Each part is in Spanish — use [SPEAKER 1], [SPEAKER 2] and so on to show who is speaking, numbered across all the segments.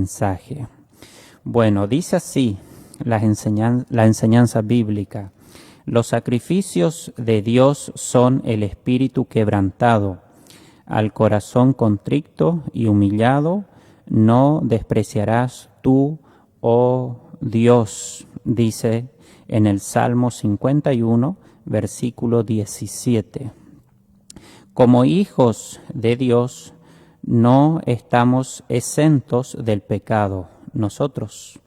[SPEAKER 1] mensaje. Bueno, dice así la enseñanza bíblica. Los sacrificios de Dios son el espíritu quebrantado. Al corazón contrito y humillado no despreciarás tú, oh Dios, dice en el Salmo 51, versículo 17. Como hijos de Dios, no estamos exentos del pecado nosotros.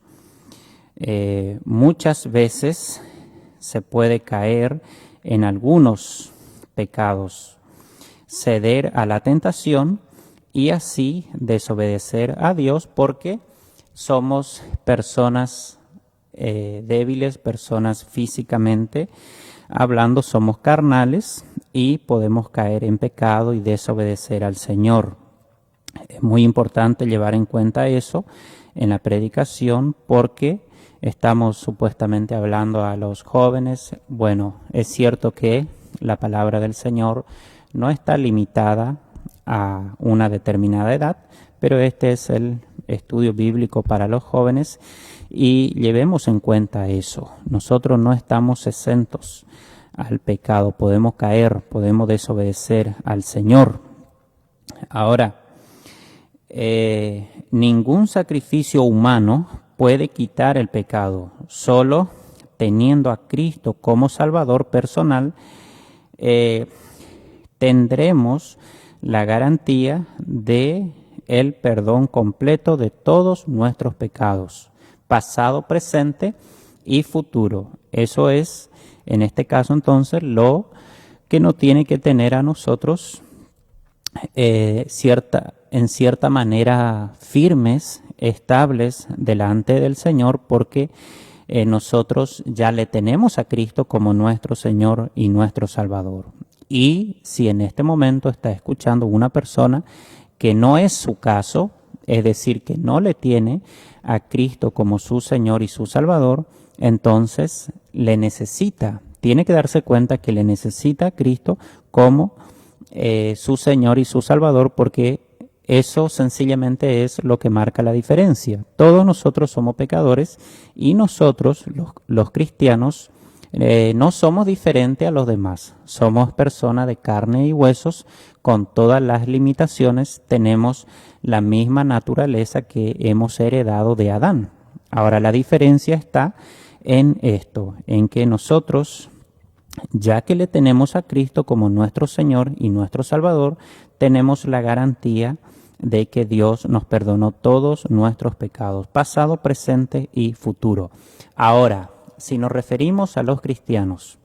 [SPEAKER 1] Muchas veces se puede caer en algunos pecados, ceder a la tentación y así desobedecer a Dios porque somos personas débiles, personas físicamente hablando, somos carnales y podemos caer en pecado y desobedecer al Señor. Es muy importante llevar en cuenta eso en la predicación porque estamos supuestamente hablando a los jóvenes. Bueno, es cierto que la palabra del Señor no está limitada a una determinada edad, pero este es el estudio bíblico para los jóvenes y llevemos en cuenta eso. Nosotros no estamos exentos al pecado, podemos caer, podemos desobedecer al Señor. Ahora, ningún sacrificio humano puede quitar el pecado. Solo teniendo a Cristo como Salvador personal, tendremos la garantía de el perdón completo de todos nuestros pecados, pasado, presente y futuro. Eso es, en este caso entonces, lo que nos tiene que tener a nosotros en cierta manera firmes, estables delante del Señor, porque nosotros ya le tenemos a Cristo como nuestro Señor y nuestro Salvador. Y si en este momento está escuchando una persona que no es su caso, es decir, que no le tiene a Cristo como su Señor y su Salvador, entonces le necesita, tiene que darse cuenta que le necesita a Cristo como su Señor y su Salvador, porque eso sencillamente es lo que marca la diferencia. Todos nosotros somos pecadores y nosotros, los cristianos, no somos diferentes a los demás. Somos personas de carne y huesos con todas las limitaciones. Tenemos la misma naturaleza que hemos heredado de Adán. Ahora la diferencia está en esto, en que nosotros, ya que le tenemos a Cristo como nuestro Señor y nuestro Salvador, tenemos la garantía de que Dios nos perdonó todos nuestros pecados, pasado, presente y futuro. Ahora, si nos referimos a los cristianos,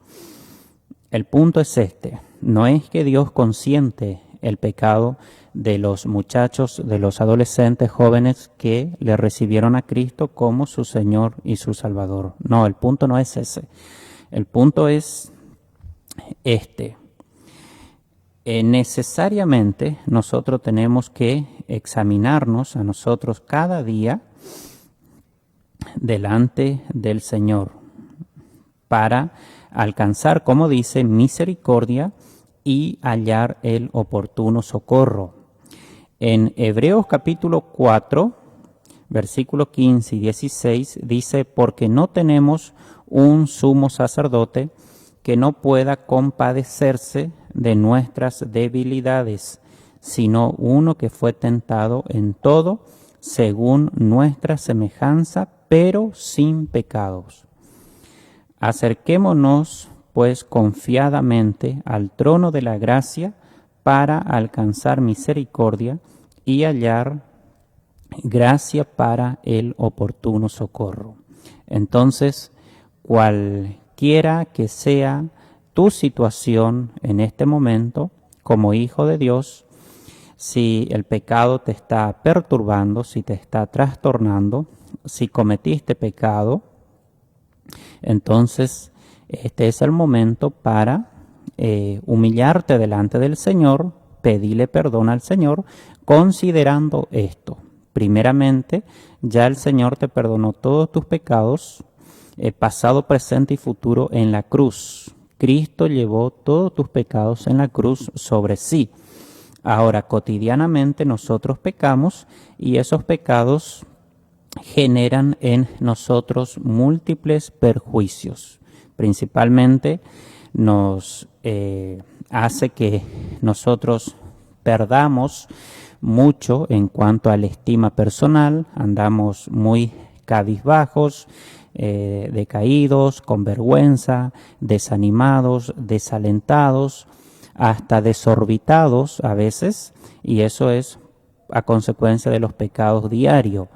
[SPEAKER 1] el punto es este: no es que Dios consiente el pecado de los muchachos, de los adolescentes jóvenes que le recibieron a Cristo como su Señor y su Salvador. No, el punto no es ese. El punto es este. Necesariamente nosotros tenemos que examinarnos a nosotros cada día delante del Señor para alcanzar, como dice, misericordia y hallar el oportuno socorro. En Hebreos capítulo 4, versículos 15 y 16 dice: porque no tenemos un sumo sacerdote que no pueda compadecerse de nuestras debilidades, sino uno que fue tentado en todo según nuestra semejanza, pero sin pecados. Acerquémonos, pues, confiadamente al trono de la gracia para alcanzar misericordia y hallar gracia para el oportuno socorro. Entonces, cualquiera que sea tu situación en este momento, como hijo de Dios, si el pecado te está perturbando, si te está trastornando, si cometiste pecado, entonces este es el momento para humillarte delante del Señor, pedirle perdón al Señor, considerando esto. Primeramente, ya el Señor te perdonó todos tus pecados, pasado, presente y futuro en la cruz. Cristo llevó todos tus pecados en la cruz sobre sí. Ahora, cotidianamente nosotros pecamos y esos pecados generan en nosotros múltiples perjuicios. Principalmente nos hace que nosotros perdamos mucho en cuanto a la estima personal, andamos muy cabizbajos, decaídos, con vergüenza, desanimados, desalentados, hasta desorbitados a veces, y eso es a consecuencia de los pecados diarios.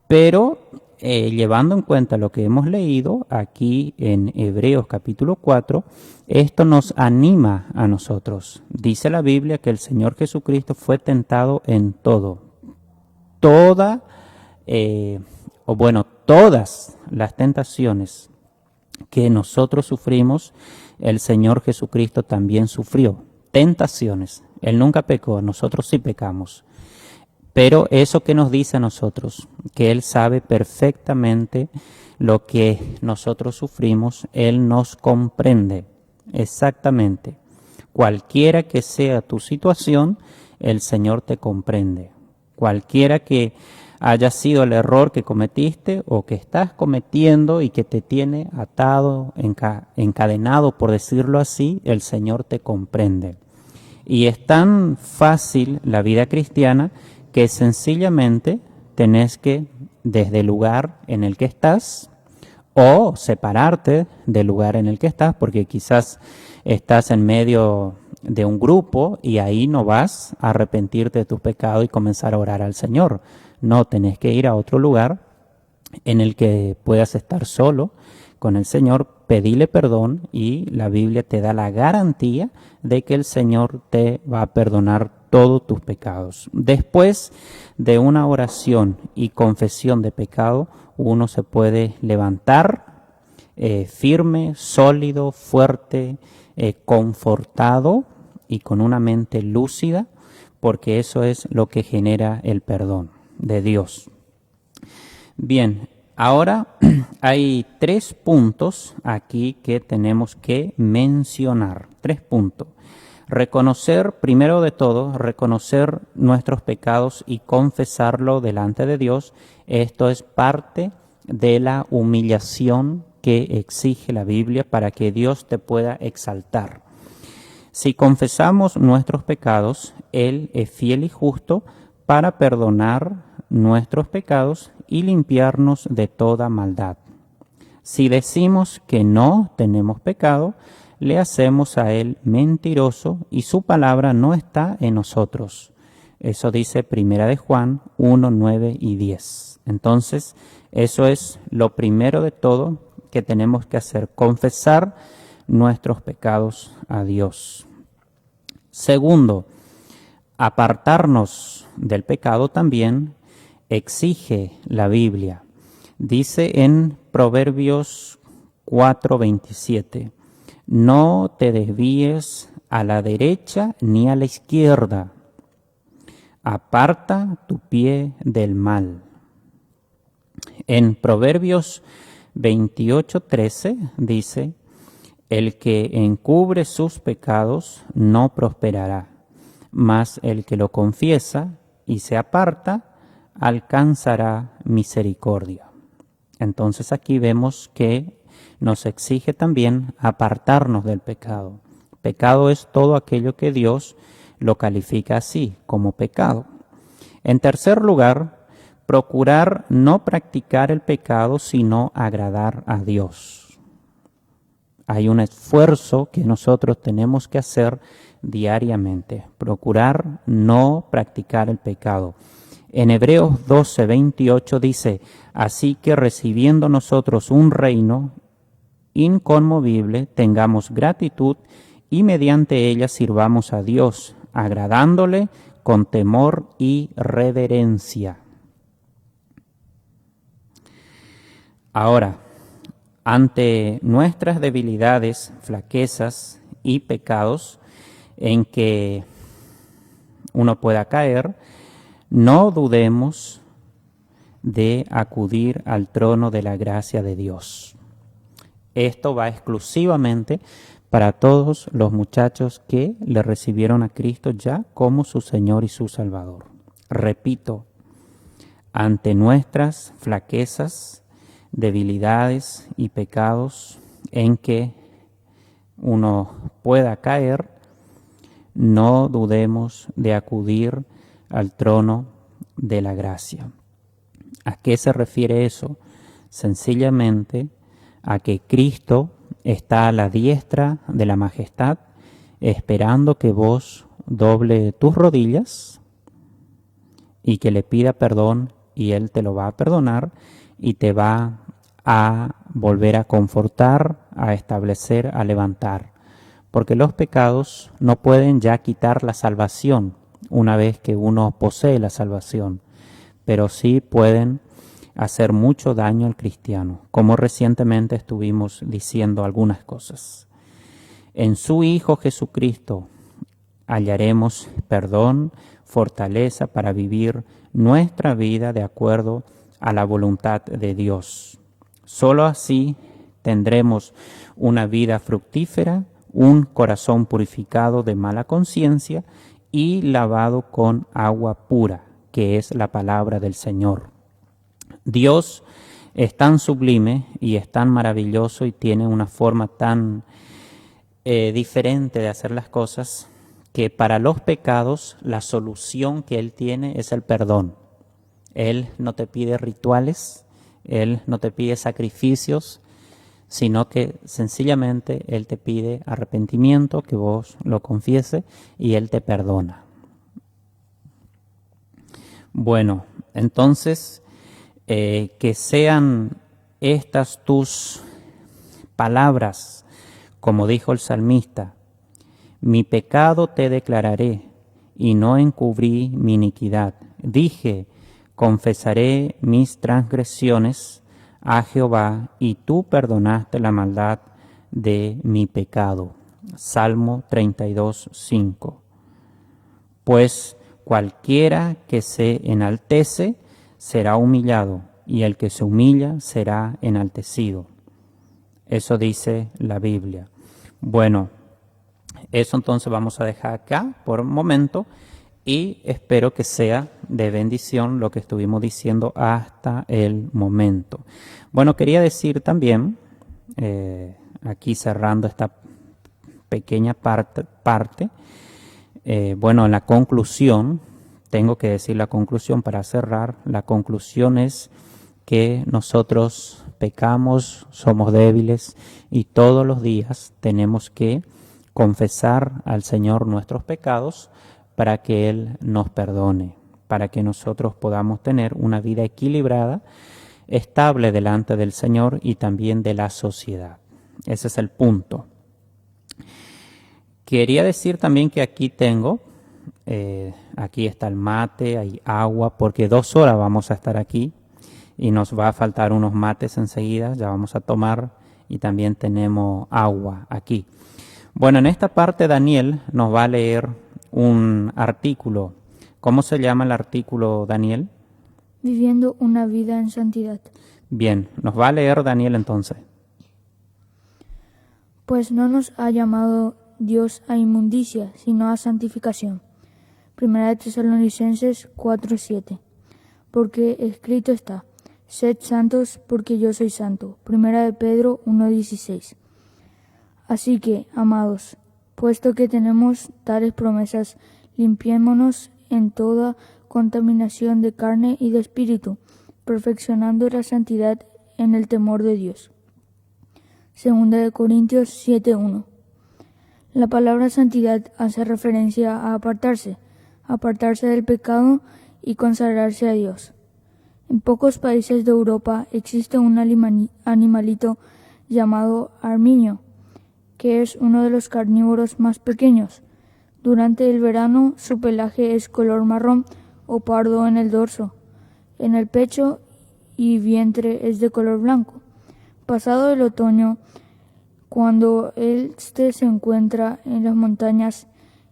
[SPEAKER 1] Pero llevando en cuenta lo que hemos leído aquí en Hebreos capítulo 4, esto nos anima a nosotros. Dice la Biblia que el Señor Jesucristo fue tentado en todo. Todas las tentaciones que nosotros sufrimos, el Señor Jesucristo también sufrió. Tentaciones. Él nunca pecó, nosotros sí pecamos. Pero eso que nos dice a nosotros, que Él sabe perfectamente lo que nosotros sufrimos, Él nos comprende exactamente. Cualquiera que sea tu situación, el Señor te comprende. Cualquiera que haya sido el error que cometiste o que estás cometiendo y que te tiene atado, encadenado, por decirlo así, el Señor te comprende. Y es tan fácil la vida cristiana que sencillamente tenés que, desde el lugar en el que estás, o separarte del lugar en el que estás, porque quizás estás en medio de un grupo y ahí no vas a arrepentirte de tus pecados y comenzar a orar al Señor. No, tenés que ir a otro lugar en el que puedas estar solo con el Señor, pedirle perdón, y la Biblia te da la garantía de que el Señor te va a perdonar todos tus pecados. Después de una oración y confesión de pecado, uno se puede levantar firme, sólido, fuerte, confortado y con una mente lúcida, porque eso es lo que genera el perdón de Dios. Bien, ahora hay 3 puntos aquí que tenemos que mencionar. 3 puntos. Reconocer, primero de todo, reconocer nuestros pecados y confesarlo delante de Dios. Esto es parte de la humillación que exige la Biblia para que Dios te pueda exaltar. Si confesamos nuestros pecados, Él es fiel y justo para perdonar nuestros pecados y limpiarnos de toda maldad. Si decimos que no tenemos pecado, le hacemos a Él mentiroso y su palabra no está en nosotros. Eso dice 1 de Juan 1, 9 y 10. Entonces, eso es lo primero de todo que tenemos que hacer, confesar nuestros pecados a Dios. Segundo, apartarnos del pecado también exige la Biblia. Dice en Proverbios 4:27, no te desvíes a la derecha ni a la izquierda, aparta tu pie del mal. En Proverbios 28:13 dice, el que encubre sus pecados no prosperará, mas el que lo confiesa y se aparta alcanzará misericordia. Entonces aquí vemos que nos exige también apartarnos del pecado. Pecado es todo aquello que Dios lo califica así, como pecado. En tercer lugar, procurar no practicar el pecado, sino agradar a Dios. Hay un esfuerzo que nosotros tenemos que hacer diariamente, procurar no practicar el pecado. En Hebreos 12:28 dice, así que recibiendo nosotros un reino inconmovible, tengamos gratitud y mediante ella sirvamos a Dios, agradándole con temor y reverencia. Ahora, ante nuestras debilidades, flaquezas y pecados en que uno pueda caer, no dudemos de acudir al trono de la gracia de Dios. Esto va exclusivamente para todos los muchachos que le recibieron a Cristo ya como su Señor y su Salvador. Repito, ante nuestras flaquezas, debilidades y pecados en que uno pueda caer, no dudemos de acudir al trono de la gracia. ¿A qué se refiere eso? Sencillamente a que Cristo está a la diestra de la majestad, esperando que vos doble tus rodillas y que le pida perdón, y Él te lo va a perdonar y te va a volver a confortar, a establecer, a levantar. Porque los pecados no pueden ya quitar la salvación una vez que uno posee la salvación, pero sí pueden hacer mucho daño al cristiano, como recientemente estuvimos diciendo algunas cosas. En su Hijo Jesucristo hallaremos perdón, fortaleza para vivir nuestra vida de acuerdo a la voluntad de Dios. Solo así tendremos una vida fructífera, un corazón purificado de mala conciencia y lavado con agua pura, que es la palabra del Señor. Dios es tan sublime y es tan maravilloso y tiene una forma tan diferente de hacer las cosas, que para los pecados la solución que Él tiene es el perdón. Él no te pide rituales, Él no te pide sacrificios, sino que sencillamente Él te pide arrepentimiento, que vos lo confieses y Él te perdona. Bueno, entonces, que sean estas tus palabras, como dijo el salmista: mi pecado te declararé y no encubrí mi iniquidad. Dije, confesaré mis transgresiones a Jehová, y tú perdonaste la maldad de mi pecado. Salmo 32, 5. Pues cualquiera que se enaltece será humillado, y el que se humilla será enaltecido. Eso dice la Biblia. Bueno, eso entonces vamos a dejar acá por un momento y espero que sea de bendición lo que estuvimos diciendo hasta el momento. Bueno, quería decir también, aquí cerrando esta pequeña parte, bueno, en la conclusión, tengo que decir la conclusión para cerrar. La conclusión es que nosotros pecamos, somos débiles y todos los días tenemos que confesar al Señor nuestros pecados para que Él nos perdone, para que nosotros podamos tener una vida equilibrada, estable delante del Señor y también de la sociedad. Ese es el punto. Quería decir también que aquí tengo, aquí está el mate, hay agua, porque 2 horas vamos a estar aquí y nos va a faltar unos mates enseguida, ya vamos a tomar, y también tenemos agua aquí. Bueno, en esta parte Daniel nos va a leer un artículo. ¿Cómo se llama el artículo, Daniel?
[SPEAKER 2] Viviendo una vida en santidad.
[SPEAKER 1] Bien, nos va a leer Daniel entonces.
[SPEAKER 2] Pues no nos ha llamado Dios a inmundicia, sino a santificación. Primera de Tesalonicenses 4:7. Porque escrito está: sed santos porque yo soy santo. Primera de Pedro 1:16. Así que, amados, puesto que tenemos tales promesas, limpiémonos en toda contaminación de carne y de espíritu, perfeccionando la santidad en el temor de Dios. Segunda de Corintios 7:1. La palabra santidad hace referencia a apartarse del pecado y consagrarse a Dios. En pocos países de Europa existe un animalito llamado armiño, que es uno de los carnívoros más pequeños. Durante el verano su pelaje es color marrón o pardo en el dorso. En el pecho y vientre es de color blanco. Pasado el otoño, cuando éste se encuentra en las montañas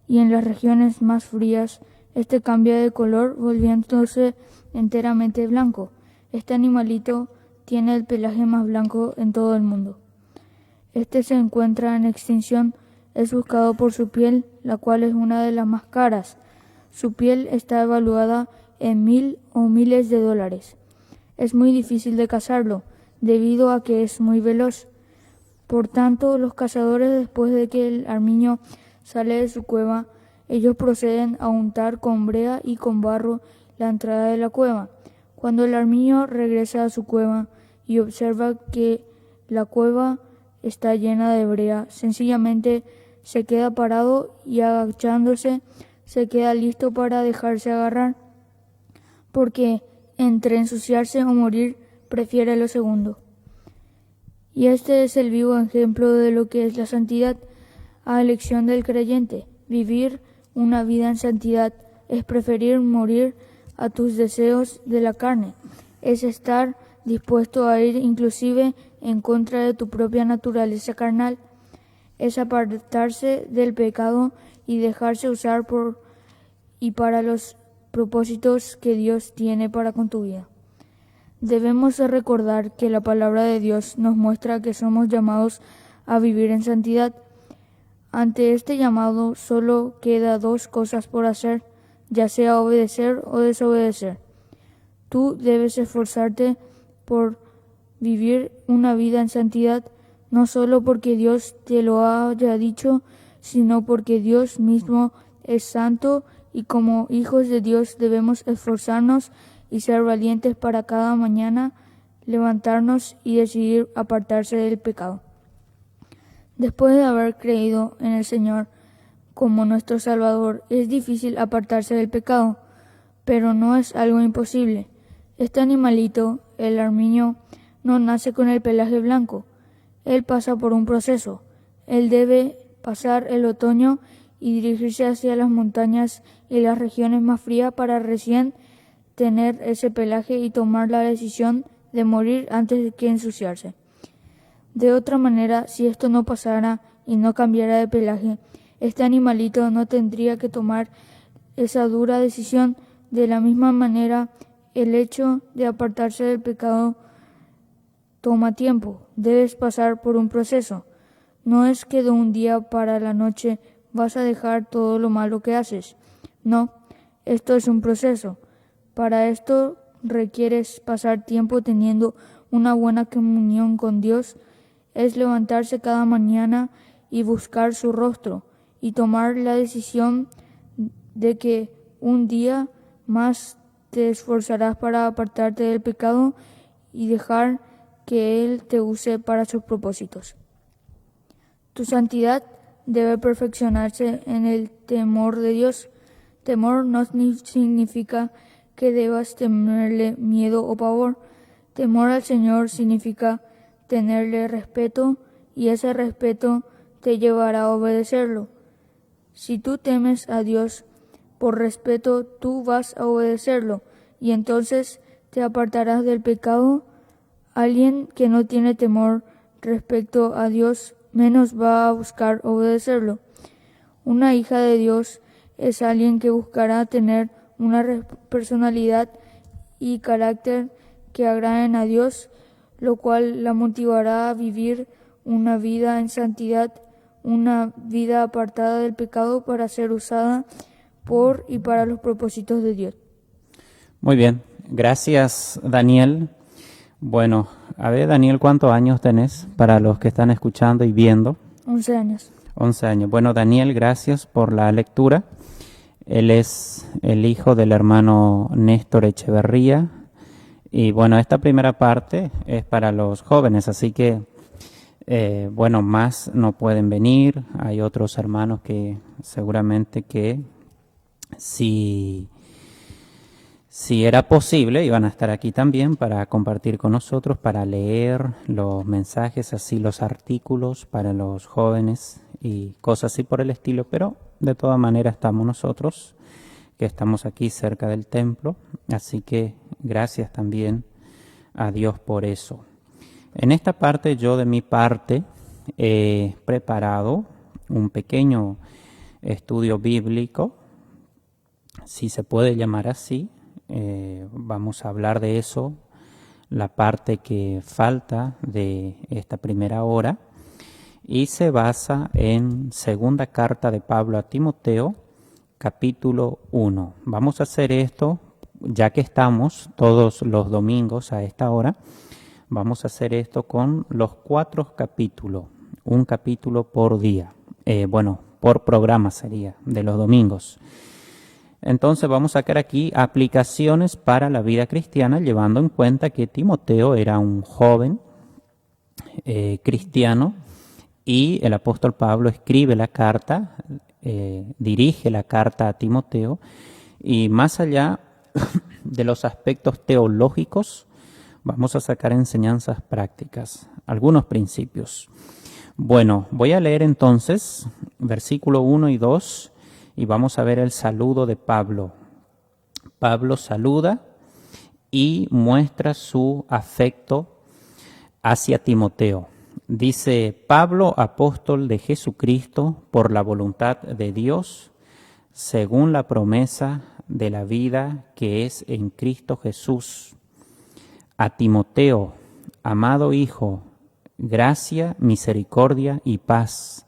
[SPEAKER 2] y en las regiones más frías, este cambia de color volviéndose enteramente blanco. Este animalito tiene el pelaje más blanco en todo el mundo. Este se encuentra en extinción, es buscado por su piel, la cual es una de las más caras. Su piel está evaluada en 1.000 o miles de dólares. Es muy difícil de cazarlo, debido a que es muy veloz. Por tanto, los cazadores, después de que el armiño sale de su cueva, ellos proceden a untar con brea y con barro la entrada de la cueva. Cuando el armiño regresa a su cueva y observa que la cueva está llena de brea, sencillamente se queda parado y agachándose se queda listo para dejarse agarrar, porque entre ensuciarse o morir prefiere lo segundo. Y este es el vivo ejemplo de lo que es la santidad a elección del creyente. Vivir una vida en santidad es preferir morir a tus deseos de la carne, es estar dispuesto a ir inclusive en contra de tu propia naturaleza carnal, es apartarse del pecado y dejarse usar por y para los propósitos que Dios tiene para con tu vida. Debemos recordar que la palabra de Dios nos muestra que somos llamados a vivir en santidad. Ante este llamado solo queda dos cosas por hacer, ya sea obedecer o desobedecer. Tú debes esforzarte por vivir una vida en santidad, no solo porque Dios te lo haya dicho, sino porque Dios mismo es santo y como hijos de Dios debemos esforzarnos y ser valientes para cada mañana levantarnos y decidir apartarse del pecado. Después de haber creído en el Señor como nuestro Salvador, es difícil apartarse del pecado, pero no es algo imposible. Este animalito, el armiño, no nace con el pelaje blanco. Él pasa por un proceso. Él debe pasar el otoño y dirigirse hacia las montañas y las regiones más frías para recién tener ese pelaje y tomar la decisión de morir antes de que ensuciarse. De otra manera, si esto no pasara y no cambiara de pelaje, este animalito no tendría que tomar esa dura decisión. De la misma manera, el hecho de apartarse del pecado toma tiempo. Debes pasar por un proceso. No es que de un día para la noche vas a dejar todo lo malo que haces. No, esto es un proceso. Para esto requieres pasar tiempo teniendo una buena comunión con Dios. Es levantarse cada mañana y buscar su rostro y tomar la decisión de que un día más te esforzarás para apartarte del pecado y dejar que Él te use para sus propósitos. Tu santidad debe perfeccionarse en el temor de Dios. Temor no significa que debas tenerle miedo o pavor. Temor al Señor significa tenerle respeto y ese respeto te llevará a obedecerlo. Si tú temes a Dios, por respeto tú vas a obedecerlo y entonces te apartarás del pecado. Alguien que no tiene temor respecto a Dios menos va a buscar obedecerlo. Una hija de Dios es alguien que buscará tener una personalidad y carácter que agraden a Dios, lo cual la motivará a vivir una vida en santidad, una vida apartada del pecado para ser usada por y para los propósitos de Dios.
[SPEAKER 1] Muy bien, gracias Daniel. Bueno, a ver Daniel, ¿cuántos años tenés para los que están escuchando y viendo?
[SPEAKER 2] 11 años.
[SPEAKER 1] 11 años. Bueno, Daniel, gracias por la lectura. Él es el hijo del hermano Néstor Echeverría. Y bueno, esta primera parte es para los jóvenes, así que, bueno, más no pueden venir. Hay otros hermanos que seguramente que si era posible, iban a estar aquí también para compartir con nosotros, para leer los mensajes, así los artículos para los jóvenes y cosas así por el estilo, pero de todas maneras estamos nosotros, que estamos aquí cerca del templo, así que gracias también a Dios por eso. En esta parte, yo de mi parte he preparado un pequeño estudio bíblico, si se puede llamar así. Vamos a hablar de eso, la parte que falta de esta primera hora, y se basa en segunda carta de Pablo a Timoteo, capítulo 1. Vamos a hacer esto ya que estamos todos los domingos a esta hora, vamos a hacer esto con los 4 capítulos, un capítulo por día, por programa sería, de los domingos. Entonces vamos a sacar aquí aplicaciones para la vida cristiana, llevando en cuenta que Timoteo era un joven cristiano y el apóstol Pablo escribe la carta, dirige la carta a Timoteo, y más allá de los aspectos teológicos, vamos a sacar enseñanzas prácticas, algunos principios. Bueno, voy a leer entonces versículo 1 y 2 y vamos a ver el saludo de Pablo. Pablo saluda y muestra su afecto hacia Timoteo. Dice: Pablo, apóstol de Jesucristo, por la voluntad de Dios, según la promesa de la vida que es en Cristo Jesús. A Timoteo, amado hijo, gracia, misericordia y paz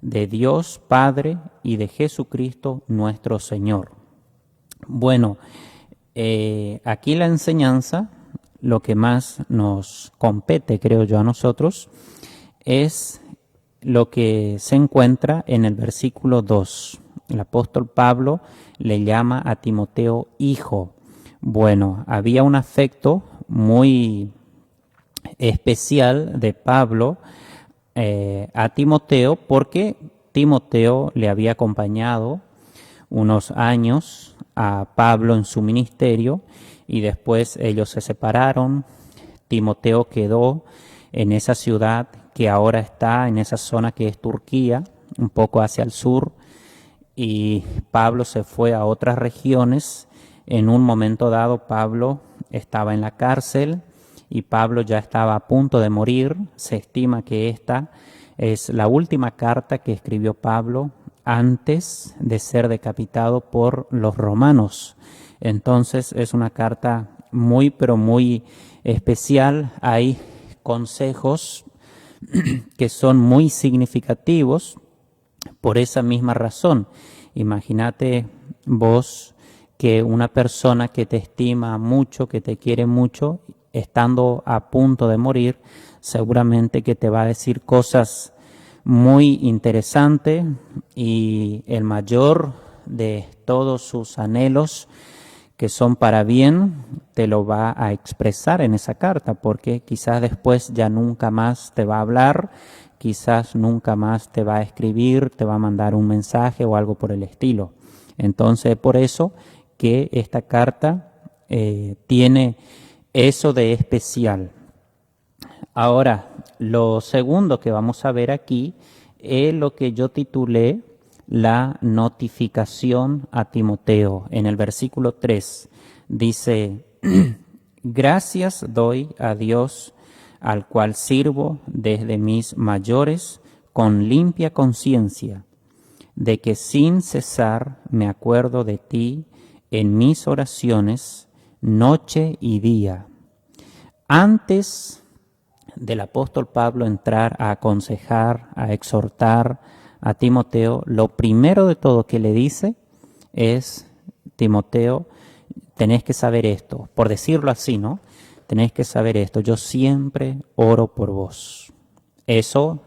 [SPEAKER 1] de Dios Padre y de Jesucristo nuestro Señor. Bueno, aquí la enseñanza, lo que más nos compete, creo yo, a nosotros, es lo que se encuentra en el versículo 2. El apóstol Pablo le llama a Timoteo hijo. Bueno, había un afecto muy especial de Pablo a Timoteo, porque Timoteo le había acompañado unos años a Pablo en su ministerio y después ellos se separaron. Timoteo quedó en esa ciudad que ahora está en esa zona que es Turquía, un poco hacia el sur, y Pablo se fue a otras regiones. En un momento dado Pablo estaba en la cárcel y Pablo ya estaba a punto de morir. Se estima que esta es la última carta que escribió Pablo antes de ser decapitado por los romanos. Entonces es una carta muy, pero muy especial. Hay consejos que son muy significativos por esa misma razón. Imagínate vos que una persona que te estima mucho, que te quiere mucho, estando a punto de morir, seguramente que te va a decir cosas muy interesantes, y el mayor de todos sus anhelos, que son para bien, te lo va a expresar en esa carta, porque quizás después ya nunca más te va a hablar, quizás nunca más te va a escribir, te va a mandar un mensaje o algo por el estilo. Entonces, por eso que esta carta tiene eso de especial. Ahora, lo segundo que vamos a ver aquí es lo que yo titulé la notificación a Timoteo. En el versículo 3 dice: gracias doy a Dios, al cual sirvo desde mis mayores con limpia conciencia, de que sin cesar me acuerdo de ti en mis oraciones noche y día. Antes del apóstol Pablo entrar a aconsejar, a exhortar a Timoteo, lo primero de todo que le dice es: Timoteo, tenés que saber esto, por decirlo así, ¿no? Tenés que saber esto, yo siempre oro por vos. Eso,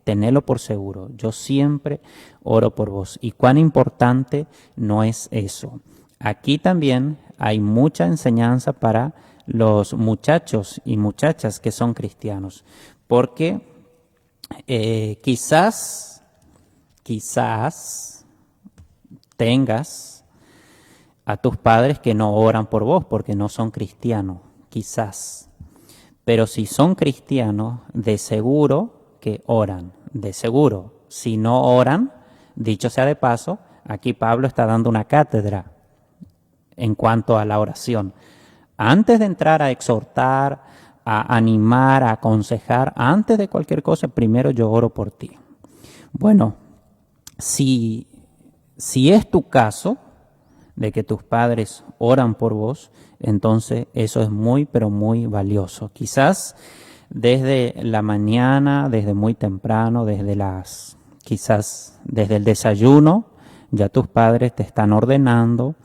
[SPEAKER 1] tenelo por seguro, yo siempre oro por vos. Y cuán importante no es eso. Aquí también hay mucha enseñanza para los muchachos y muchachas que son cristianos, porque quizás tengas a tus padres que no oran por vos porque no son cristianos, quizás. Pero si son cristianos, de seguro que oran, de seguro. Si no oran, dicho sea de paso, aquí Pablo está dando una cátedra en cuanto a la oración. Antes de entrar a exhortar, a animar, a aconsejar, antes de cualquier cosa, primero yo oro por ti. Bueno, si es tu caso de que tus padres oran por vos, entonces eso es muy, pero muy valioso. Quizás desde la mañana, desde muy temprano, quizás desde el desayuno, ya tus padres te están ordenando,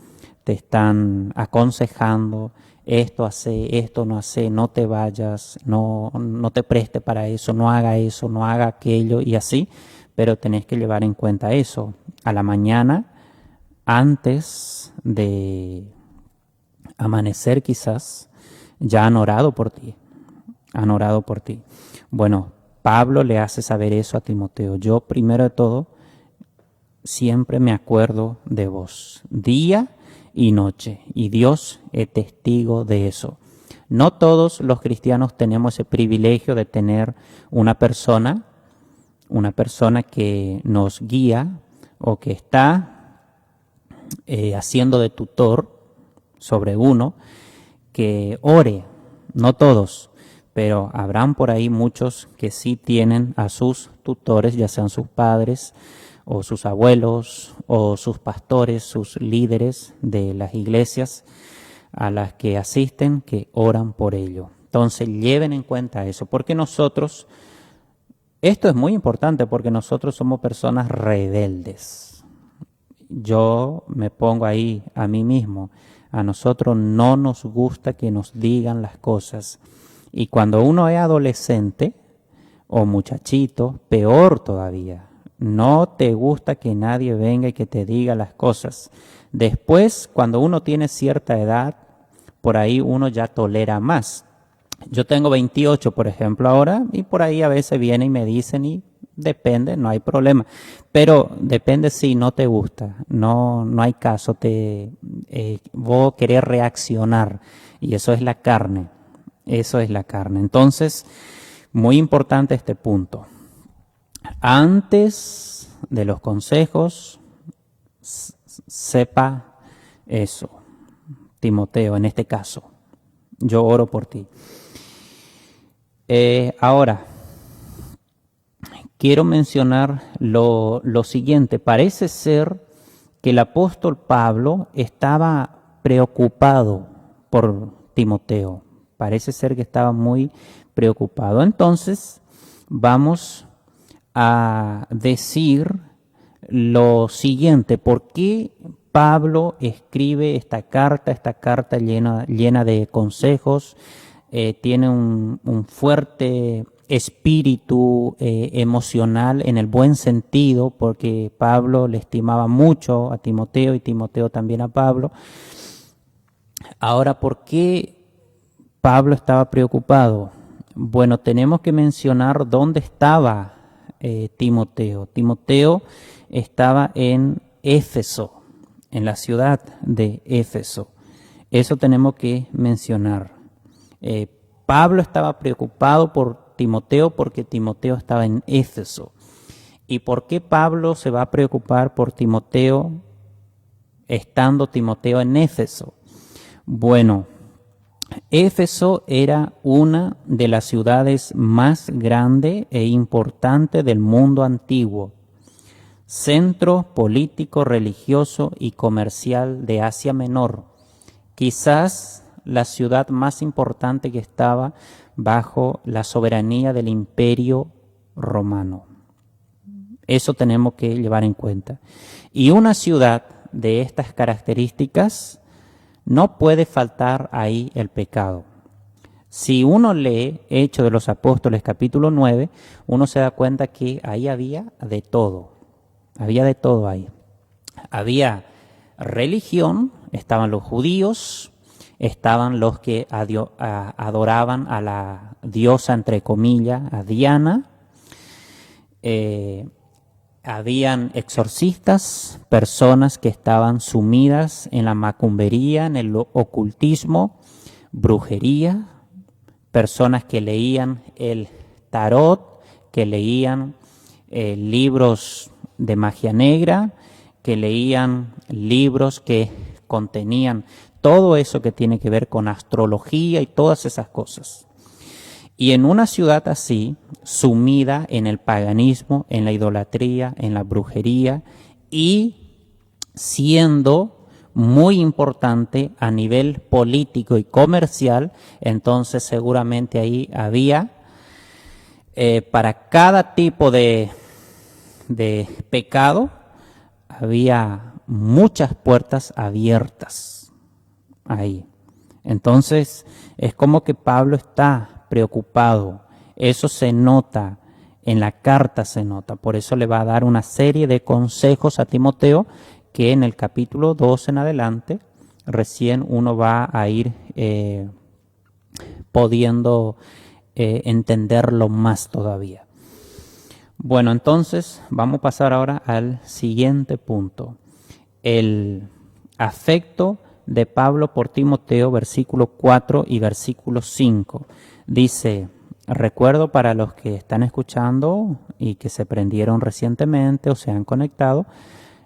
[SPEAKER 1] te te están aconsejando, esto hace, esto no hace, no te vayas, no te preste para eso, no haga aquello y así, pero tenés que llevar en cuenta eso. A la mañana, antes de amanecer quizás, ya han orado por ti, Bueno, Pablo le hace saber eso a Timoteo. Yo, primero de todo, siempre me acuerdo de vos, día y noche, y Dios es testigo de eso. No todos los cristianos tenemos ese privilegio de tener una persona que nos guía o que está haciendo de tutor sobre uno, que ore. No todos, pero habrán por ahí muchos que sí tienen a sus tutores, ya sean sus padres o sus abuelos o sus pastores, sus líderes de las iglesias a las que asisten, que oran por ello. Entonces lleven en cuenta eso, porque nosotros, esto es muy importante porque nosotros somos personas rebeldes. Yo me pongo ahí a mí mismo. A nosotros no nos gusta que nos digan las cosas. Y cuando uno es adolescente o muchachito, peor todavía. No te gusta que nadie venga y que te diga las cosas. Después, cuando uno tiene cierta edad, por ahí uno ya tolera más. Yo tengo 28, por ejemplo, ahora, y por ahí a veces vienen y me dicen y depende, no hay problema. Pero depende si no te gusta, no hay caso, vos querés reaccionar y eso es la carne, Entonces, muy importante este punto. Antes de los consejos, sepa eso, Timoteo, en este caso, yo oro por ti. Ahora, quiero mencionar lo siguiente. Parece ser que el apóstol Pablo estaba preocupado por Timoteo. Parece ser que estaba muy preocupado. Entonces, vamos a decir lo siguiente. ¿Por qué Pablo escribe esta carta llena de consejos? Tiene un fuerte espíritu emocional en el buen sentido, porque Pablo le estimaba mucho a Timoteo y Timoteo también a Pablo. Ahora, ¿por qué Pablo estaba preocupado? Bueno, tenemos que mencionar dónde estaba Timoteo. Timoteo estaba en Éfeso, en la ciudad de Éfeso. Eso tenemos que mencionar. Pablo estaba preocupado por Timoteo porque Timoteo estaba en Éfeso. ¿Y por qué Pablo se va a preocupar por Timoteo estando Timoteo en Éfeso? Bueno, Éfeso era una de las ciudades más grandes e importantes del mundo antiguo, centro político, religioso y comercial de Asia Menor, quizás la ciudad más importante que estaba bajo la soberanía del Imperio Romano. Eso tenemos que llevar en cuenta. Y una ciudad de estas características, no puede faltar ahí el pecado. Si uno lee Hechos de los Apóstoles capítulo 9, uno se da cuenta que ahí había de todo. Había de todo ahí. Había religión, estaban los judíos, estaban los que adoraban a la diosa, entre comillas, a Diana. Habían exorcistas, personas que estaban sumidas en la macumbería, en el ocultismo, brujería, personas que leían el tarot, que leían libros de magia negra, que leían libros que contenían todo eso que tiene que ver con astrología y todas esas cosas. Y en una ciudad así, sumida en el paganismo, en la idolatría, en la brujería y siendo muy importante a nivel político y comercial, entonces seguramente ahí había para cada tipo de pecado, había muchas puertas abiertas. ahí. Entonces, es como que Pablo está preocupado. Eso se nota, en la carta se nota. Por eso le va a dar una serie de consejos a Timoteo que en el capítulo 2 en adelante, recién uno va a ir pudiendo entenderlo más todavía. Bueno, entonces vamos a pasar ahora al siguiente punto. El afecto de Pablo por Timoteo, versículo 4 y versículo 5. Dice, recuerdo para los que están escuchando y que se prendieron recientemente o se han conectado,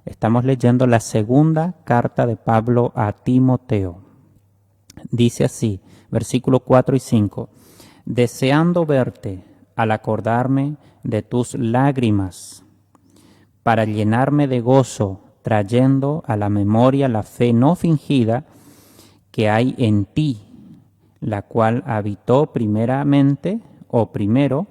[SPEAKER 1] estamos leyendo la segunda carta de Pablo a Timoteo. Dice así, versículo 4 y 5, deseando verte al acordarme de tus lágrimas, para llenarme de gozo, trayendo a la memoria la fe no fingida que hay en ti, la cual habitó primeramente o primero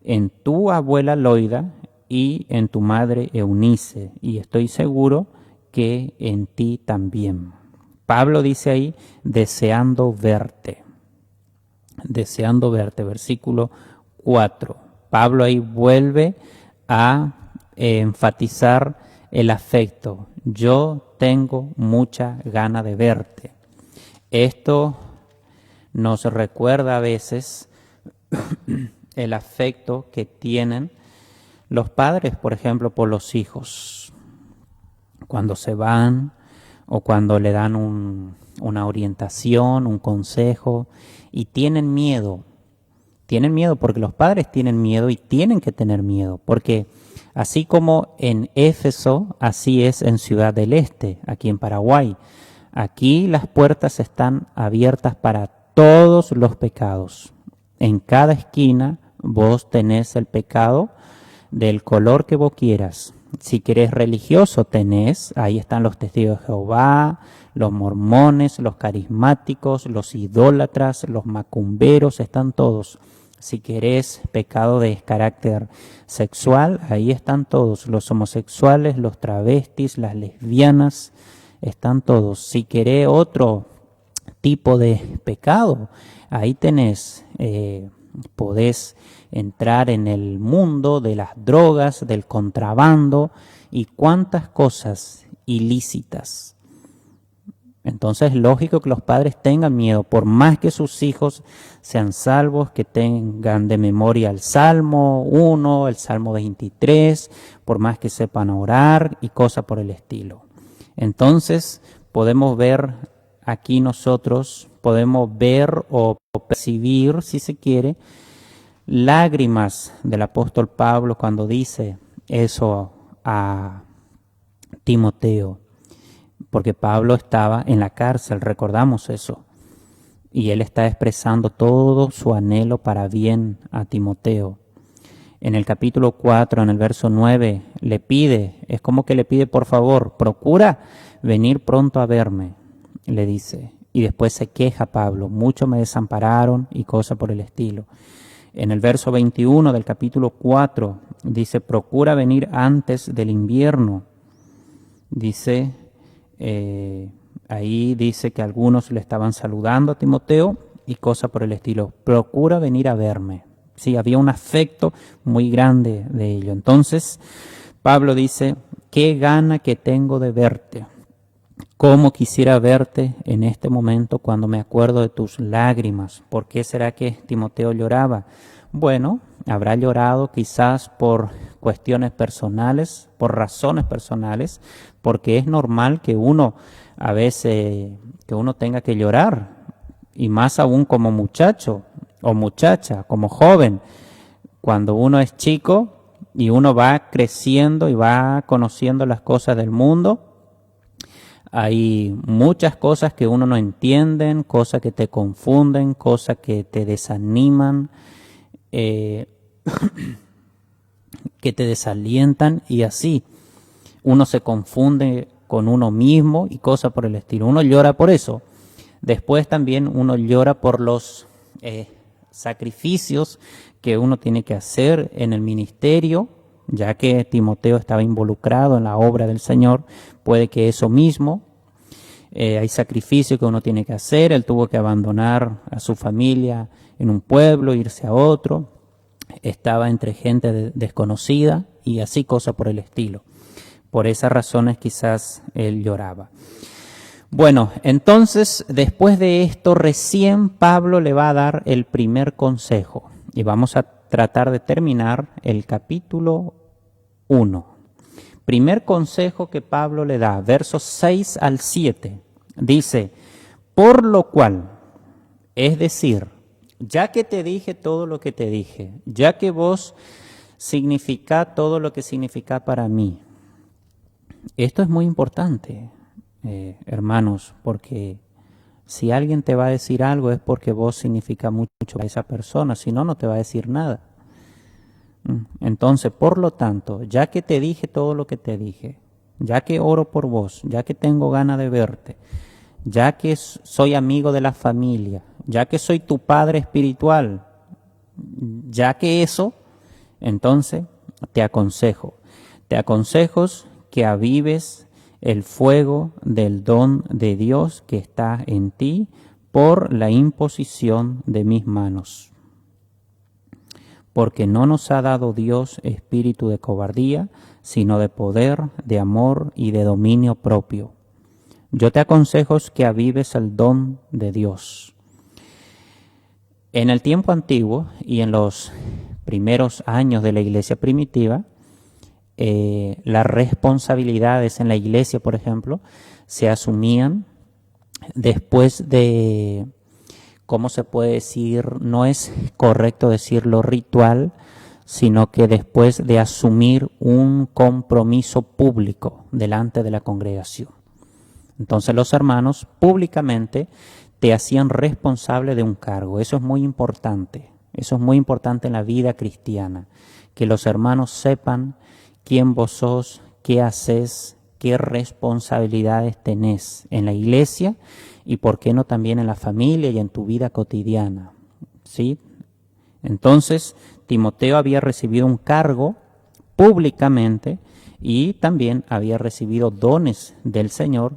[SPEAKER 1] en tu abuela Loida y en tu madre Eunice, y estoy seguro que en ti también. Pablo dice ahí, deseando verte, versículo 4. Pablo ahí vuelve a enfatizar el afecto. Yo tengo mucha gana de verte. Esto nos recuerda a veces el afecto que tienen los padres, por ejemplo, por los hijos. Cuando se van o cuando le dan una orientación, un consejo, y tienen miedo. Tienen miedo porque los padres tienen miedo y tienen que tener miedo, porque así como en Éfeso, así es en Ciudad del Este, aquí en Paraguay. Aquí las puertas están abiertas para todos los pecados. En cada esquina vos tenés el pecado del color que vos quieras. Si querés religioso tenés, ahí están los testigos de Jehová, los mormones, los carismáticos, los idólatras, los macumberos, están todos. Si querés pecado de carácter sexual, ahí están todos. Los homosexuales, los travestis, las lesbianas, están todos. Si querés otro tipo de pecado, ahí tenés, podés entrar en el mundo de las drogas, del contrabando y cuántas cosas ilícitas. Entonces es lógico que los padres tengan miedo, por más que sus hijos sean salvos, que tengan de memoria el Salmo 1, el Salmo 23, por más que sepan orar y cosas por el estilo. Entonces podemos ver aquí nosotros, podemos ver o percibir, si se quiere, lágrimas del apóstol Pablo cuando dice eso a Timoteo. Porque Pablo estaba en la cárcel, recordamos eso, y él está expresando todo su anhelo para bien a Timoteo. En el capítulo 4, en el verso 9, le pide, es como que le pide, por favor, procura venir pronto a verme, le dice. Y después se queja Pablo, muchos me desampararon y cosas por el estilo. En el verso 21 del capítulo 4, dice, procura venir antes del invierno. Dice... ahí dice que algunos le estaban saludando a Timoteo y cosas por el estilo. Procura venir a verme. Sí, había un afecto muy grande de ello. Entonces, Pablo dice, qué gana que tengo de verte. Cómo quisiera verte en este momento cuando me acuerdo de tus lágrimas. ¿Por qué será que Timoteo lloraba? Bueno, habrá llorado quizás por cuestiones personales, por razones personales, porque es normal que uno a veces que uno tenga que llorar, y más aún como muchacho o muchacha, como joven, cuando uno es chico y uno va creciendo y va conociendo las cosas del mundo. Hay muchas cosas que uno no entiende, cosas que te confunden, cosas que te desaniman, que te desalientan, y así uno se confunde con uno mismo y cosas por el estilo. Uno llora por eso. Después también uno llora por los sacrificios que uno tiene que hacer en el ministerio, ya que Timoteo estaba involucrado en la obra del Señor. Puede que eso mismo hay sacrificio que uno tiene que hacer. Él tuvo que abandonar a su familia en un pueblo, irse a otro, estaba entre gente desconocida y así cosas por el estilo. Por esas razones quizás él lloraba. Bueno, entonces después de esto recién Pablo le va a dar el primer consejo y vamos a tratar de terminar el capítulo 1. Primer consejo que Pablo le da, versos 6 al 7, dice, por lo cual, es decir, ya que te dije todo lo que te dije, ya que vos significá todo lo que significa para mí, esto es muy importante. Hermanos, porque si alguien te va a decir algo es porque vos significa mucho para esa persona, si no, no te va a decir nada. Entonces, por lo tanto, ya que te dije todo lo que te dije, ya que oro por vos, ya que tengo ganas de verte, ya que soy amigo de la familia, ya que soy tu padre espiritual, ya que eso, entonces te aconsejo que avives el fuego del don de Dios que está en ti por la imposición de mis manos. Porque no nos ha dado Dios espíritu de cobardía, sino de poder, de amor y de dominio propio. Yo te aconsejo que avives el don de Dios. En el tiempo antiguo y en los primeros años de la iglesia primitiva, las responsabilidades en la iglesia, por ejemplo, se asumían después de, ¿cómo se puede decir? No es correcto decirlo ritual, sino que después de asumir un compromiso público delante de la congregación. Entonces los hermanos públicamente te hacían responsable de un cargo. Eso es muy importante. Eso es muy importante en la vida cristiana, que los hermanos sepan quién vos sos, qué haces, qué responsabilidades tenés en la iglesia y por qué no también en la familia y en tu vida cotidiana, ¿sí? Entonces, Timoteo había recibido un cargo públicamente y también había recibido dones del Señor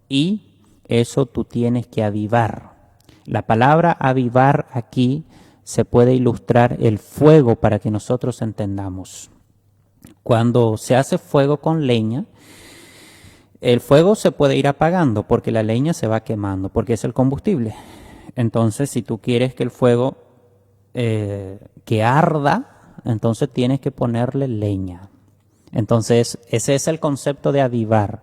[SPEAKER 1] y eso tú tienes que avivar. La palabra avivar aquí se puede ilustrar el fuego para que nosotros entendamos. Cuando se hace fuego con leña, el fuego se puede ir apagando porque la leña se va quemando, porque es el combustible. Entonces, si tú quieres que el fuego que arda, entonces tienes que ponerle leña. Entonces, ese es el concepto de avivar.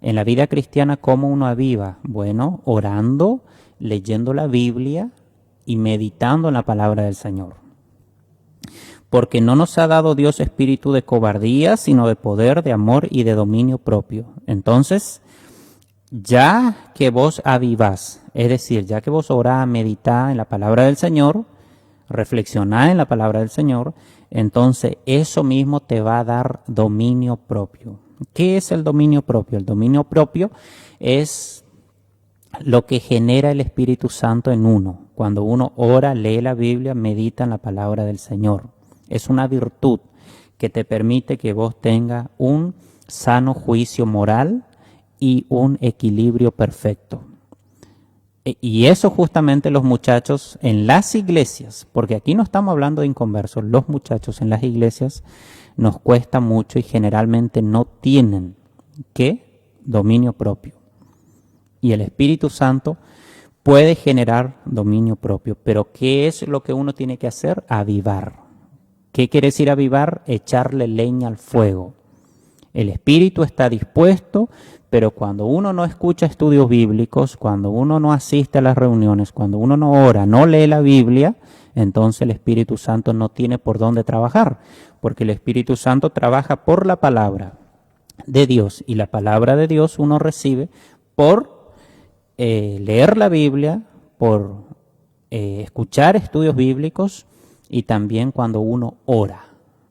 [SPEAKER 1] En la vida cristiana, ¿cómo uno aviva? Bueno, orando, leyendo la Biblia y meditando en la palabra del Señor. Porque no nos ha dado Dios espíritu de cobardía, sino de poder, de amor y de dominio propio. Entonces, ya que vos avivás, es decir, ya que vos orás, meditás en la palabra del Señor, reflexionás en la palabra del Señor, entonces eso mismo te va a dar dominio propio. ¿Qué es el dominio propio? El dominio propio es lo que genera el Espíritu Santo en uno. Cuando uno ora, lee la Biblia, medita en la palabra del Señor. Es una virtud que te permite que vos tengas un sano juicio moral y un equilibrio perfecto. Y eso justamente los muchachos en las iglesias, porque aquí no estamos hablando de inconversos, los muchachos en las iglesias nos cuesta mucho y generalmente no tienen dominio propio. Y el Espíritu Santo puede generar dominio propio, pero ¿qué es lo que uno tiene que hacer? Avivar. ¿Qué quiere decir avivar? Echarle leña al fuego. El espíritu está dispuesto, pero cuando uno no escucha estudios bíblicos, cuando uno no asiste a las reuniones, cuando uno no ora, no lee la Biblia, entonces el Espíritu Santo no tiene por dónde trabajar, porque el Espíritu Santo trabaja por la palabra de Dios, y la palabra de Dios uno recibe por leer la Biblia, por escuchar estudios bíblicos, y también cuando uno ora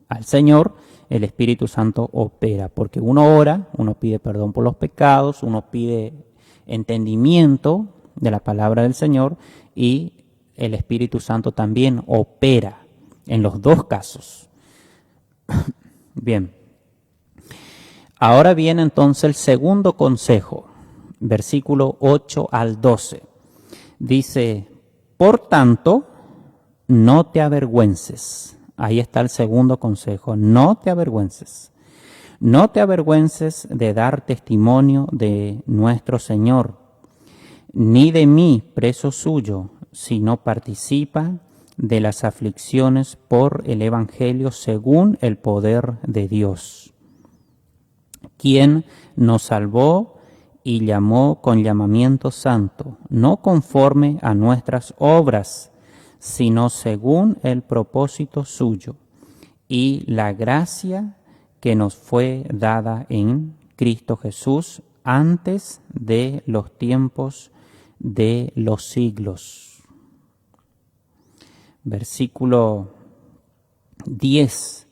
[SPEAKER 1] al Señor, el Espíritu Santo opera, porque uno ora, uno pide perdón por los pecados, uno pide entendimiento de la palabra del Señor y el Espíritu Santo también opera en los dos casos. Bien, ahora viene entonces el segundo consejo versículo 8 al 12. Dice, por tanto, no te avergüences. Ahí está el segundo consejo, no te avergüences. No te avergüences de dar testimonio de nuestro Señor, ni de mí, preso suyo, sino participa de las aflicciones por el Evangelio según el poder de Dios, quien nos salvó y llamó con llamamiento santo, no conforme a nuestras obras, sino según el propósito suyo y la gracia que nos fue dada en Cristo Jesús antes de los tiempos de los siglos. Versículo 10.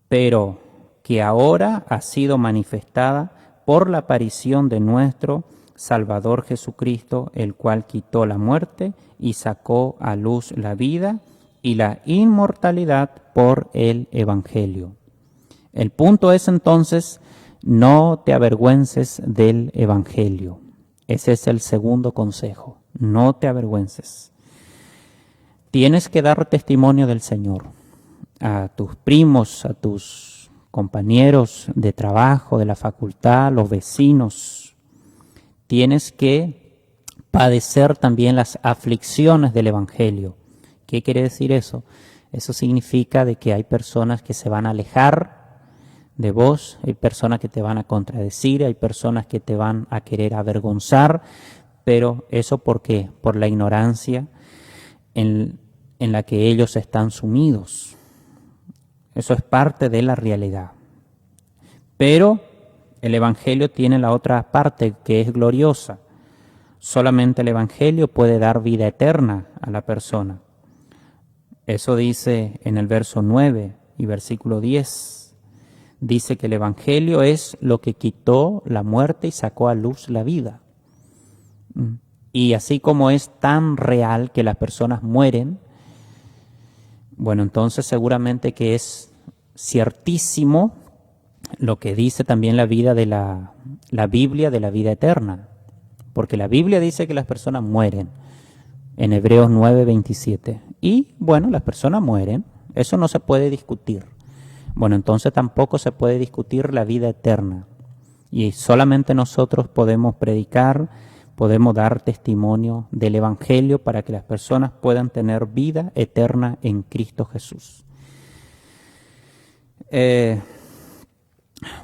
[SPEAKER 1] Pero que ahora ha sido manifestada por la aparición de nuestro Salvador Jesucristo, el cual quitó la muerte y sacó a luz la vida y la inmortalidad por el Evangelio. El punto es entonces, no te avergüences del Evangelio. Ese es el segundo consejo, no te avergüences. Tienes que dar testimonio del Señor a tus primos, a tus compañeros de trabajo, de la facultad, los vecinos. Tienes que padecer también las aflicciones del Evangelio. ¿Qué quiere decir eso? Eso significa de que hay personas que se van a alejar de vos, hay personas que te van a contradecir, hay personas que te van a querer avergonzar, pero eso ¿por qué? Por la ignorancia en la que ellos están sumidos. Eso es parte de la realidad. Pero el Evangelio tiene la otra parte que es gloriosa. Solamente el Evangelio puede dar vida eterna a la persona. Eso dice en el verso 9 y versículo 10. Dice que el Evangelio es lo que quitó la muerte y sacó a luz la vida. Y así como es tan real que las personas mueren, bueno, entonces seguramente que es ciertísimo lo que dice también la vida de la Biblia de la vida eterna. Porque la Biblia dice que las personas mueren en Hebreos 9:27. Y bueno, las personas mueren, eso no se puede discutir. Bueno, entonces tampoco se puede discutir la vida eterna. Y solamente nosotros podemos predicar, podemos dar testimonio del Evangelio para que las personas puedan tener vida eterna en Cristo Jesús.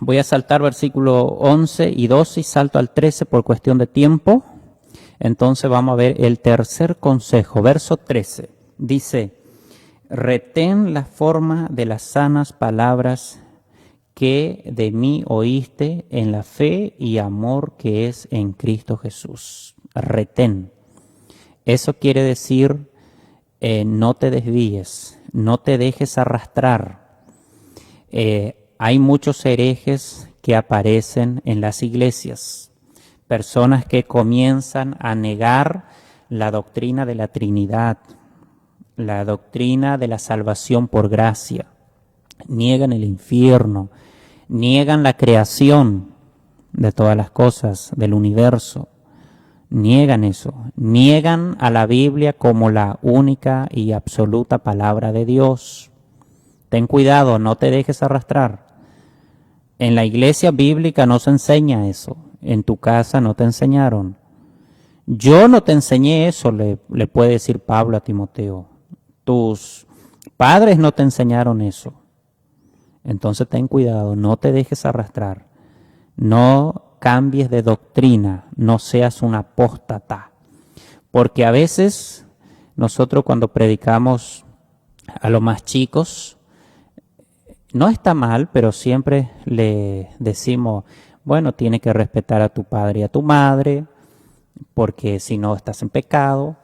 [SPEAKER 1] Voy a saltar versículo 11 y 12 y salto al 13 por cuestión de tiempo. Entonces vamos a ver el tercer consejo, verso 13. Dice, retén la forma de las sanas palabras que de mí oíste en la fe y amor que es en Cristo Jesús. Retén. Eso quiere decir, no te desvíes, no te dejes arrastrar. Hay muchos herejes que aparecen en las iglesias, personas que comienzan a negar la doctrina de la Trinidad, la doctrina de la salvación por gracia, niegan el infierno, niegan la creación de todas las cosas del universo, niegan eso, niegan a la Biblia como la única y absoluta palabra de Dios. Ten cuidado, no te dejes arrastrar. En la iglesia bíblica no se enseña eso, en tu casa no te enseñaron. Yo no te enseñé eso, le puede decir Pablo a Timoteo. Tus padres no te enseñaron eso. Entonces ten cuidado, no te dejes arrastrar. No cambies de doctrina, no seas un apóstata. Porque a veces nosotros cuando predicamos a los más chicos, no está mal, pero siempre le decimos, bueno, tienes que respetar a tu padre y a tu madre, porque si no estás en pecado.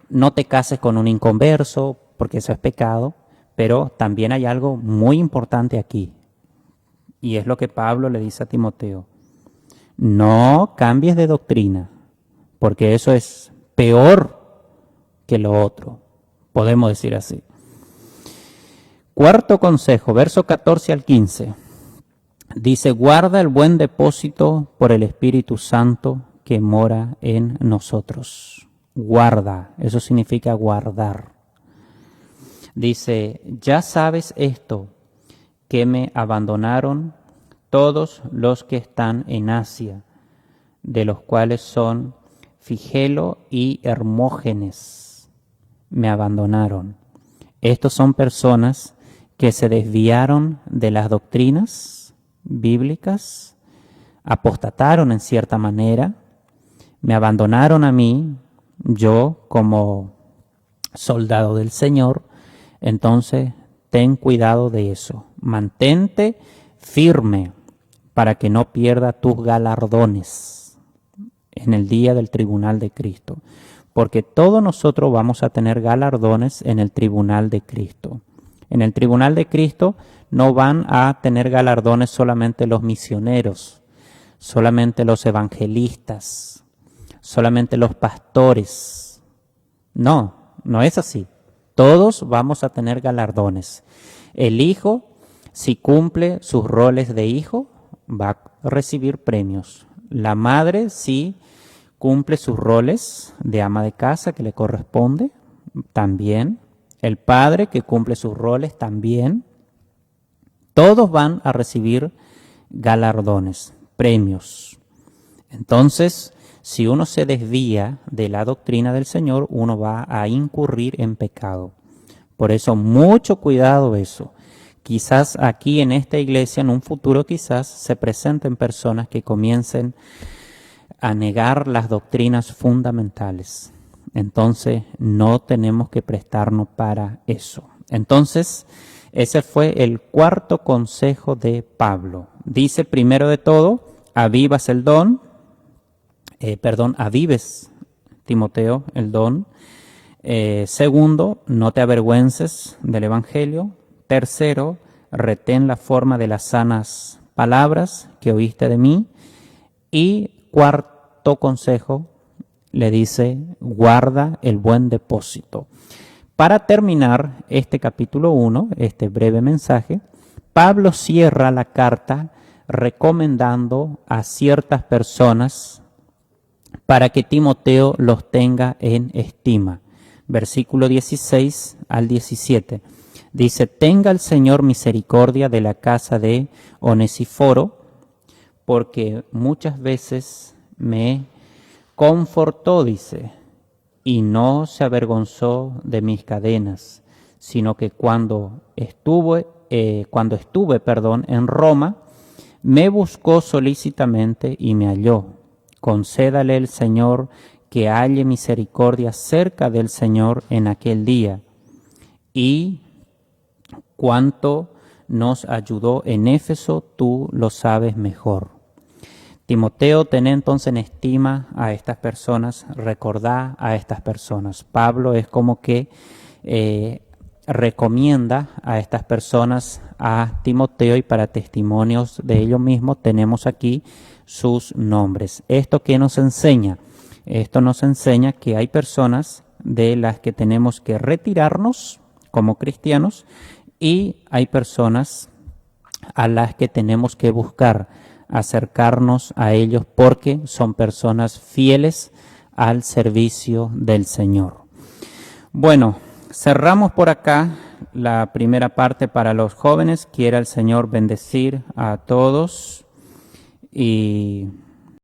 [SPEAKER 1] No te cases con un inconverso, porque eso es pecado. Pero también hay algo muy importante aquí, y es lo que Pablo le dice a Timoteo. No cambies de doctrina, porque eso es peor que lo otro, podemos decir así. Cuarto consejo, verso 14 al 15. Dice, guarda el buen depósito por el Espíritu Santo que mora en nosotros. Guarda, eso significa guardar. Dice, ya sabes esto, que me abandonaron todos los que están en Asia, de los cuales son Figelo y Hermógenes. Me abandonaron. Estos son personas que se desviaron de las doctrinas bíblicas, apostataron en cierta manera, me abandonaron a mí, yo como soldado del Señor. Entonces ten cuidado de eso, mantente firme para que no pierda tus galardones en el día del tribunal de Cristo, porque todos nosotros vamos a tener galardones en el tribunal de Cristo. En el tribunal de Cristo no van a tener galardones solamente los misioneros, solamente los evangelistas, solamente los pastores. No, no es así. Todos vamos a tener galardones. El hijo, si cumple sus roles de hijo, va a recibir premios. La madre, si cumple sus roles de ama de casa que le corresponde, también. El padre que cumple sus roles también. Todos van a recibir galardones, premios. Entonces, si uno se desvía de la doctrina del Señor, uno va a incurrir en pecado. Por eso, mucho cuidado eso. Quizás aquí en esta iglesia, en un futuro quizás, se presenten personas que comiencen a negar las doctrinas fundamentales. Entonces, no tenemos que prestarnos para eso. Entonces, ese fue el cuarto consejo de Pablo. Dice, primero de todo, avives, Timoteo, el don. Segundo, no te avergüences del Evangelio. Tercero, retén la forma de las sanas palabras que oíste de mí. Y cuarto consejo, le dice, guarda el buen depósito. Para terminar este capítulo 1, este breve mensaje, Pablo cierra la carta recomendando a ciertas personas para que Timoteo los tenga en estima. Versículo 16 al 17. Dice, tenga el Señor misericordia de la casa de Onesíforo, porque muchas veces me confortó, dice, y no se avergonzó de mis cadenas, sino que cuando estuve en Roma, me buscó solícitamente y me halló. Concédale el Señor que halle misericordia cerca del Señor en aquel día. Y cuánto nos ayudó en Éfeso, tú lo sabes mejor. Timoteo, ten entonces en estima a estas personas, recordá a estas personas. Pablo es como que recomienda a estas personas a Timoteo, y para testimonios de ellos mismos tenemos aquí sus nombres. ¿Esto qué nos enseña? Esto nos enseña que hay personas de las que tenemos que retirarnos como cristianos y hay personas a las que tenemos que buscar acercarnos a ellos porque son personas fieles al servicio del Señor. Bueno, cerramos por acá la primera parte para los jóvenes. Quiera el Señor bendecir a todos y